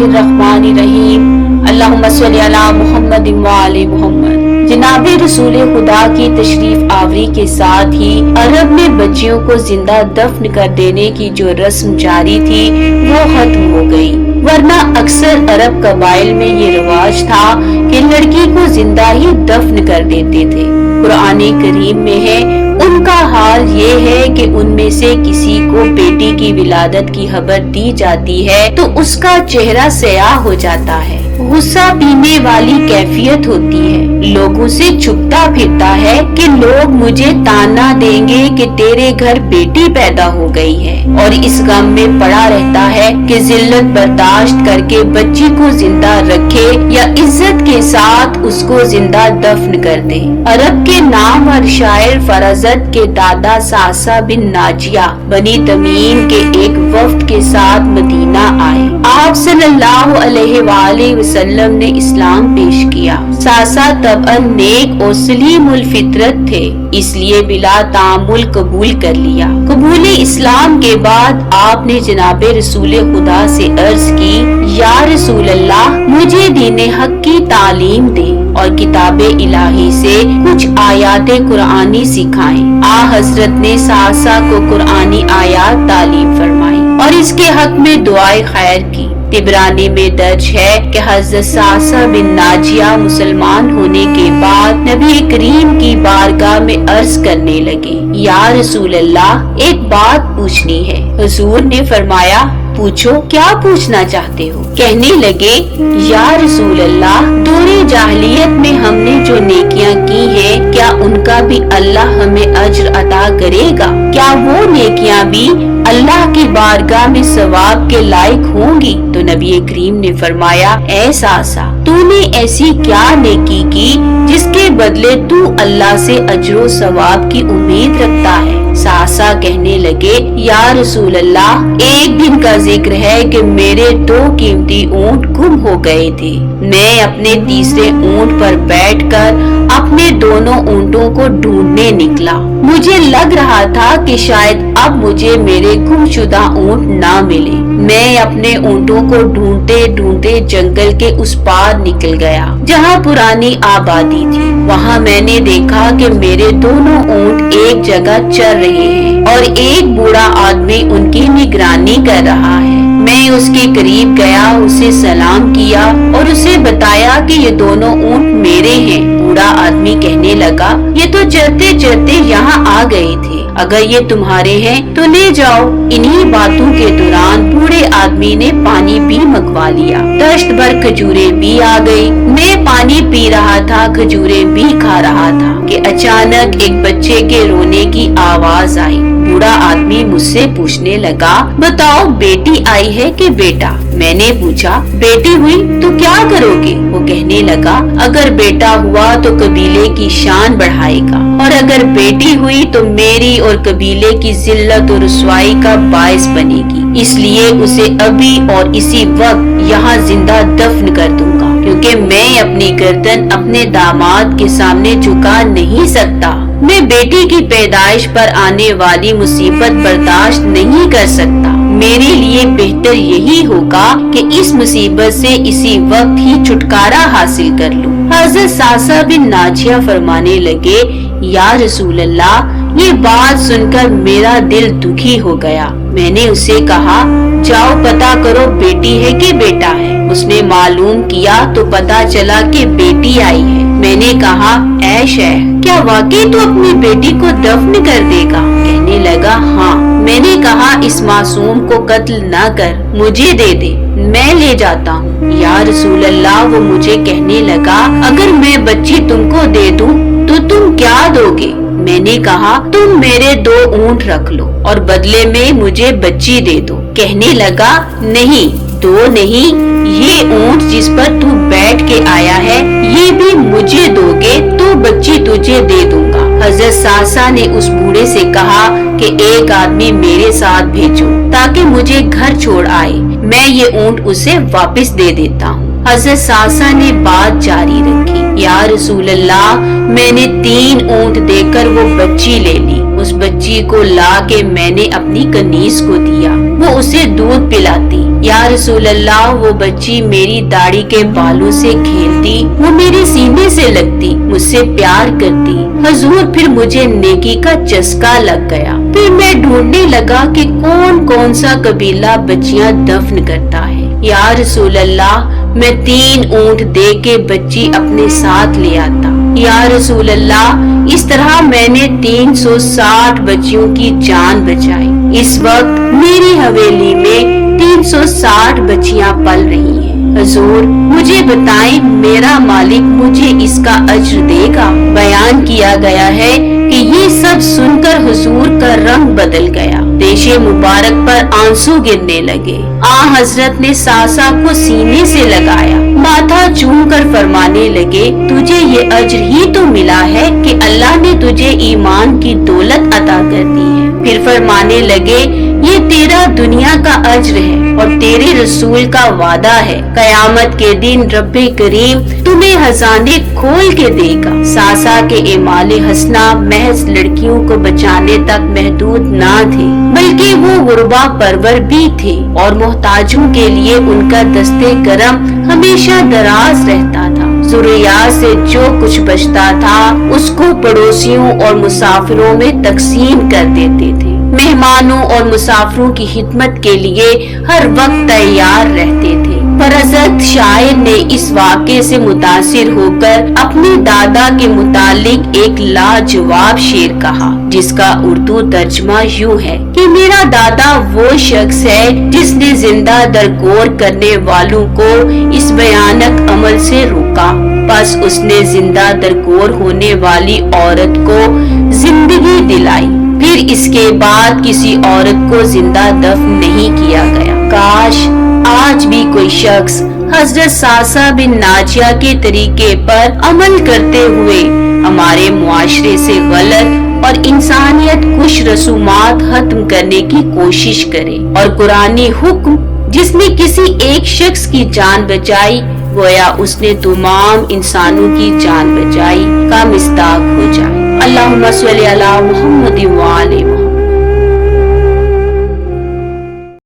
बिस्मिल्लाहिर्रहमानिर्रहीम अल्लाहुम्मा सल्ली अला मुहम्मद व आले मुहम्मद। जनाब रसूल खुदा की तशरीफ आवरी के साथ ही अरब में बच्चियों को जिंदा दफन कर देने की जो रस्म जारी थी वो खत्म हो गई, वरना अक्सर अरब कबाइल में ये रिवाज था कि लड़की को जिंदा ही दफन कर देते थे। कुरान करीम में है उनका हाल ये है कि उनमें से किसी को बेटी की विलादत की खबर दी जाती है तो उसका चेहरा स्याह हो जाता है, गुस्सा पीने वाली कैफियत होती है, लोगों से छुपता फिरता है कि लोग मुझे ताना देंगे कि तेरे घर बेटी पैदा हो गई है, और इस गम में पड़ा रहता है कि जिल्लत बर्दाश्त करके बच्ची को जिंदा रखे या इज्जत के साथ उसको जिंदा दफन कर दे। अरब के नाम और शायर फराजत के दादा सासा बिन नाजिया बनी तमीम के एक वफ्द के साथ मदीना आए। आप सल्लल्लाहु अलैहि वसल्लम ने इस्लाम पेश किया। सासा तबअन नेक और सलीमुल फितरत थे, इसलिए बिला तामुल कबूल कर लिया। कबूल इस्लाम के बाद आपने जनाब रसूल खुदा से अर्ज की, या रसूल अल्लाह, मुझे दीन हक की तालीम दे और किताबे इलाही से कुछ आयाते कुरानी सिखाएं। आ हजरत ने सासा को कुरानी आयात तालीम फरमाई और इसके हक में दुआए खैर की। तिबरानी में दर्ज है कि हजरत सासा बिन नाजिया मुसलमान होने के बाद नबी करीम की बारगाह में अर्ज करने लगे, या रसूल अल्लाह, एक बात पूछनी है। हुजूर ने फरमाया, पूछो, क्या पूछना चाहते हो? कहने लगे, या रसूल अल्लाह, दौरे जाहिलियत में हमने जो नेकियां की हैं, क्या उनका भी अल्लाह हमें अज्र अता करेगा? क्या वो नेकियां भी अल्लाह की बारगाह में सवाब के लायक होंगी? तो नबी करीम ने फरमाया, ऐ सासा, तूने ऐसी क्या नेकी की जिसके बदले तू अल्लाह से अज्र सवाब की उम्मीद रखता है? सासा कहने लगे, या रसूल अल्लाह, एक दिन का जिक्र है कि मेरे 2 कीमती ऊंट गुम हो गए थे। मैं अपने तीसरे ऊंट पर बैठकर अपने दोनों ऊंटों को ढूंढने निकला। मुझे लग रहा था कि शायद अब मुझे मेरे गुमशुदा ऊंट ना मिले। मैं अपने ऊंटों को ढूंढते ढूंढते जंगल के उस पार निकल गया जहाँ पुरानी आबादी थी। वहाँ मैंने देखा कि मेरे दोनों ऊंट एक जगह चर रहे हैं और एक बूढ़ा आदमी उनकी निगरानी कर रहा है। मैं उसके करीब गया, उसे सलाम किया और उसे बताया कि ये दोनों ऊंट मेरे हैं। बूढ़ा आदमी कहने लगा, ये तो चरते चरते यहाँ आ गए थे, अगर ये तुम्हारे हैं तो ले जाओ। इन्हीं बातों के दौरान बूढ़े आदमी ने पानी भी मंगवा लिया। दश्त भर खजूरें भी आ गई। मैं पानी पी रहा था, खजूरें भी खा रहा था कि अचानक एक बच्चे के रोने की आवाज आई। बूढ़ा आदमी मुझसे पूछने लगा, बताओ, बेटी आई है कि बेटा? मैंने पूछा, बेटी हुई तो क्या करोगे? वो कहने लगा, अगर बेटा हुआ तो कबीले की शान बढ़ाएगा, और अगर बेटी हुई तो मेरी और कबीले की जिल्लत और रुसवाई का बायस बनेगी। इसलिए उसे अभी और इसी वक्त यहाँ जिंदा दफन कर दूंगा, क्योंकि मैं अपनी गर्दन अपने दामाद के सामने झुका नहीं सकता। मैं बेटी की पैदाइश पर आने वाली मुसीबत बर्दाश्त नहीं कर सकता। मेरे लिए बेहतर यही होगा कि इस मुसीबत से इसी वक्त ही छुटकारा हासिल कर लूं। हजरत सासा बिन नाजिया फरमाने लगे, या रसूल अल्लाह, ये बात सुनकर मेरा दिल दुखी हो गया। मैंने उसे कहा, जाओ पता करो बेटी है कि बेटा है। उसने मालूम किया तो पता चला कि बेटी आई है। मैंने कहा, ऐ शेख, क्या वाकई तू अपनी बेटी को दफन कर देगा? कहने लगा, हाँ। मैंने कहा, इस मासूम को कत्ल न कर, मुझे दे दे, मैं ले जाता हूँ। या रसूल अल्लाह, वो मुझे कहने लगा, अगर मैं बच्ची तुमको दे दूँ तो तुम क्या दोगे? मैंने कहा, तुम मेरे 2 ऊंट रख लो और बदले में मुझे बच्ची दे दो। कहने लगा, नहीं, 2 नहीं, ये ऊंट जिस पर तू बैठ के आया है ये भी मुझे दोगे तो बच्ची तुझे दे दूंगा। हजरत सासा ने उस बूढ़े से कहा कि एक आदमी मेरे साथ भेजो ताकि मुझे घर छोड़ आए, मैं ये ऊंट उसे वापस दे देता हूँ। حضرت ساسا نے بات جاری رکھی، یا رسول اللہ، میں نے 3 اونٹ دے کر وہ بچی لے لی۔ اس بچی کو لا کے میں نے اپنی کنیز کو دیا، وہ اسے دودھ پلاتی۔ یا رسول اللہ، وہ بچی میری داڑھی کے بالوں سے کھیلتی، وہ میرے سینے سے لگتی، مجھ سے پیار کرتی۔ حضور، پھر مجھے نیکی کا چسکا لگ گیا۔ پھر میں ڈھونڈنے لگا کہ کون سا قبیلہ بچیاں دفن کرتا ہے۔ یا رسول اللہ، میں 3 اونٹ دے کے بچی اپنے ساتھ لے آتا۔ یا رسول اللہ، اس طرح میں نے 360 بچیوں کی جان بچائی۔ اس وقت میری حویلی میں 360 بچیاں پل رہی ہیں۔ حضور، مجھے بتائیں، میرا مالک مجھے اس کا اجر دے گا؟ بیان کیا گیا ہے کہ یہ سب سن کر حضور کا رنگ بدل گیا، ریش مبارک پر آنسو گرنے لگے۔ حضرت نے ساسا کو سینے سے لگایا، ماتھا چوم کر فرمانے لگے، تجھے یہ اجر ہی تو ملا ہے کہ اللہ نے تجھے ایمان کی دولت عطا کر دی ہے۔ پھر فرمانے لگے، یہ تیرا دنیا کا اجر ہے اور تیرے رسول کا وعدہ ہے، قیامت کے دن رب کریم تمہیں خزانے کھول کے دے گا۔ ساسا کے اعمال حسنہ محض لڑکیوں کو بچانے تک محدود نہ تھے، بلکہ وہ غربا پرور بھی تھے اور محتاجوں کے لیے ان کا دستے کرم ہمیشہ دراز رہتا تھا۔ ضروریات سے جو کچھ بچتا تھا اس کو پڑوسیوں اور مسافروں میں تقسیم کر دیتے تھے۔ مہمانوں اور مسافروں کی خدمت کے لیے ہر وقت تیار رہتے تھے۔ فرزت شاعر نے اس واقعے سے متاثر ہو کر اپنے دادا کے متعلق ایک لاجواب شعر کہا، جس کا اردو ترجمہ یوں ہے کہ میرا دادا وہ شخص ہے جس نے زندہ درگور کرنے والوں کو اس بھیانک عمل سے روکا، بس اس نے زندہ درگور ہونے والی عورت کو زندگی دلائی، پھر اس کے بعد کسی عورت کو زندہ دفن نہیں کیا گیا۔ کاش آج بھی کوئی شخص حضرت ساسا بن ناجیہ کے طریقے پر عمل کرتے ہوئے ہمارے معاشرے سے غلط اور انسانیت کش رسومات ختم کرنے کی کوشش کرے اور قرآنی حکم جس نے کسی ایک شخص کی جان بچائی گویا اس نے تمام انسانوں کی جان بچائی کا مصداق ہو جائے۔ اللہم صلی علی محمد وآل محمد۔